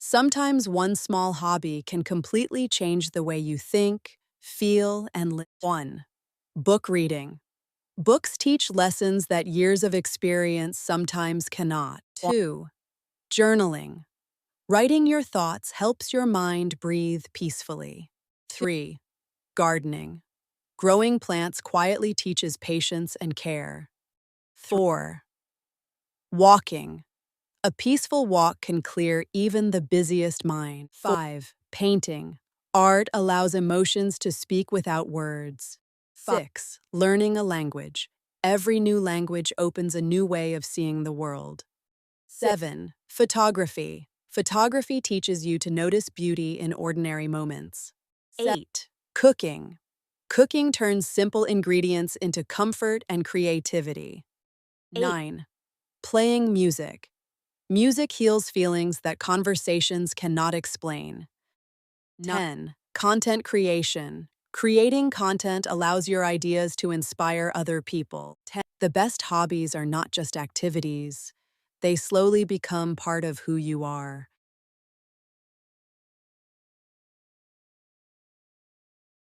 Sometimes one small hobby can completely change the way you think, feel, and live. 1. Book reading. Books teach lessons that years of experience sometimes cannot. 2. Journaling. Writing your thoughts helps your mind breathe peacefully. 3. Gardening. Growing plants quietly teaches patience and care. 4. Walking. A peaceful walk can clear even the busiest mind. 5. Painting. Art allows emotions to speak without words. 6. Learning a language. Every new language opens a new way of seeing the world. 7. Photography. Photography teaches you to notice beauty in ordinary moments. 8. Cooking. Cooking turns simple ingredients into comfort and creativity. 9. Playing music. Music heals feelings that conversations cannot explain. 10. Content creation. Creating content allows your ideas to inspire other people. 10. The best hobbies are not just activities. They slowly become part of who you are.